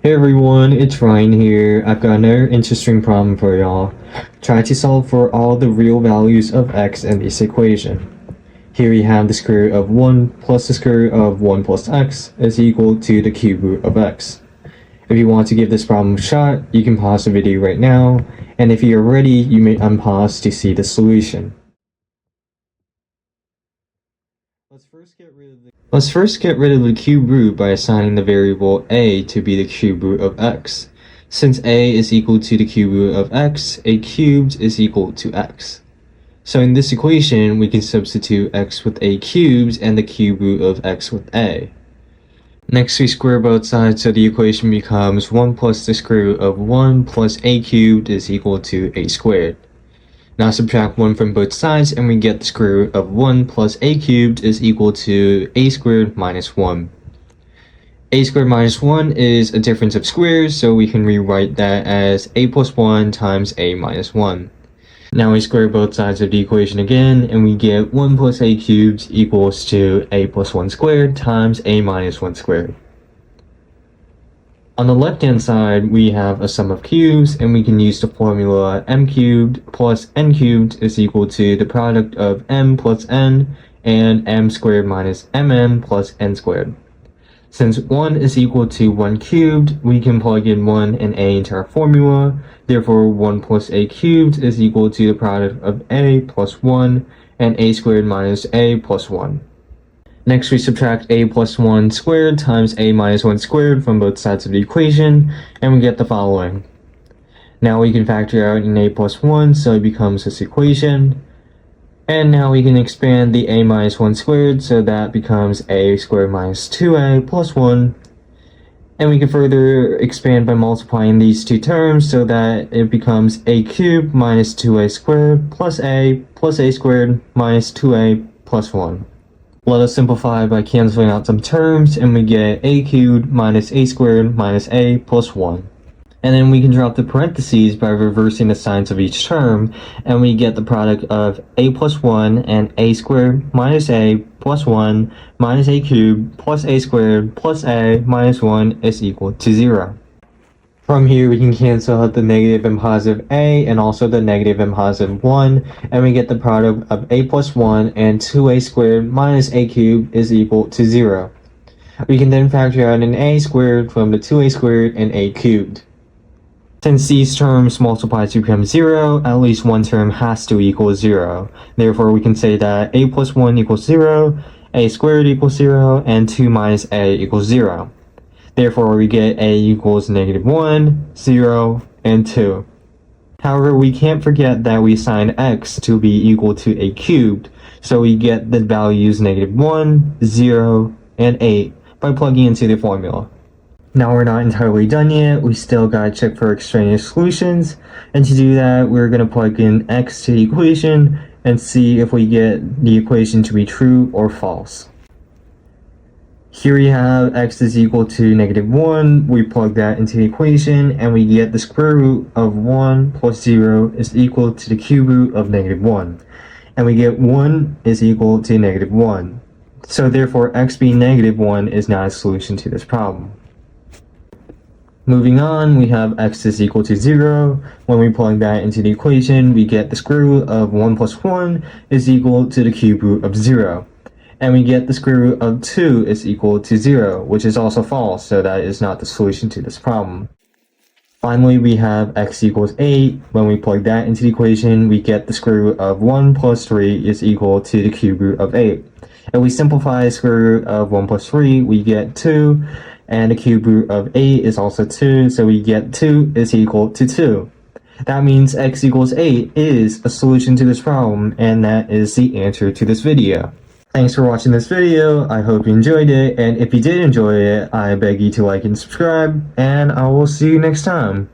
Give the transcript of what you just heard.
Hey everyone, it's Ryan here. I've got another interesting problem for y'all. Try to solve for all the real values of x in this equation. Here we have the square root of 1 plus the square root of 1 plus x is equal to the cube root of x. If you want to give this problem a shot, you can pause the video right now, and if you're ready, you may unpause to see the solution. Let's first get rid of the cube root by assigning the variable a to be the cube root of x. Since a is equal to the cube root of x, a cubed is equal to x. So in this equation, we can substitute x with a cubed and the cube root of x with a. Next, we square both sides, so the equation becomes 1 plus the square root of 1 plus a cubed is equal to a squared. Now subtract 1 from both sides and we get the square root of 1 plus a cubed is equal to a squared minus 1. A squared minus 1 is a difference of squares, so we can rewrite that as a plus 1 times a minus 1. Now we square both sides of the equation again and we get 1 plus a cubed equals to a plus 1 squared times a minus 1 squared. On the left-hand side, we have a sum of cubes, and we can use the formula m cubed plus n cubed is equal to the product of m plus n and m squared minus mn plus n squared. Since 1 is equal to 1 cubed, we can plug in 1 and a into our formula. Therefore, 1 plus a cubed is equal to the product of a plus 1 and a squared minus a plus 1. Next, we subtract a plus 1 squared times a minus 1 squared from both sides of the equation, and we get the following. Now we can factor out an a plus 1, so it becomes this equation. And now we can expand the a minus 1 squared, so that becomes a squared minus 2a plus 1. And we can further expand by multiplying these two terms, so that it becomes a cubed minus 2a squared plus a squared minus 2a plus 1. Let us simplify by canceling out some terms, and we get a cubed minus a squared minus a plus 1. And then we can drop the parentheses by reversing the signs of each term, and we get the product of a plus 1 and a squared minus a plus 1 minus a cubed plus a squared plus a minus 1 is equal to 0. From here, we can cancel out the negative and positive a and also the negative and positive 1, and we get the product of a plus 1 and 2a squared minus a cubed is equal to 0. We can then factor out an a squared from the 2a squared and a cubed. Since these terms multiply to become 0, at least one term has to equal 0. Therefore, we can say that a plus 1 equals 0, a squared equals 0, and 2 minus a equals 0. Therefore, we get a equals negative 1, 0, and 2. However, we can't forget that we assigned x to be equal to a cubed, so we get the values negative 1, 0, and 8 by plugging into the formula. Now we're not entirely done yet, we still gotta check for extraneous solutions, and to do that, we're gonna plug in x to the equation and see if we get the equation to be true or false. Here we have x is equal to negative 1, we plug that into the equation, and we get the square root of 1 plus 0 is equal to the cube root of negative 1. And we get 1 is equal to negative 1. So therefore, x being negative 1 is not a solution to this problem. Moving on, we have x is equal to 0. When we plug that into the equation, we get the square root of 1 plus 1 is equal to the cube root of 0. And we get the square root of 2 is equal to 0, which is also false, so that is not the solution to this problem. Finally, we have x equals 8. When we plug that into the equation, we get the square root of 1 plus 3 is equal to the cube root of 8. If we simplify the square root of 1 plus 3, we get 2, and the cube root of 8 is also 2, so we get 2 is equal to 2. That means x equals 8 is a solution to this problem, and that is the answer to this video. Thanks for watching this video, I hope you enjoyed it, and if you did enjoy it, I beg you to like and subscribe, and I will see you next time.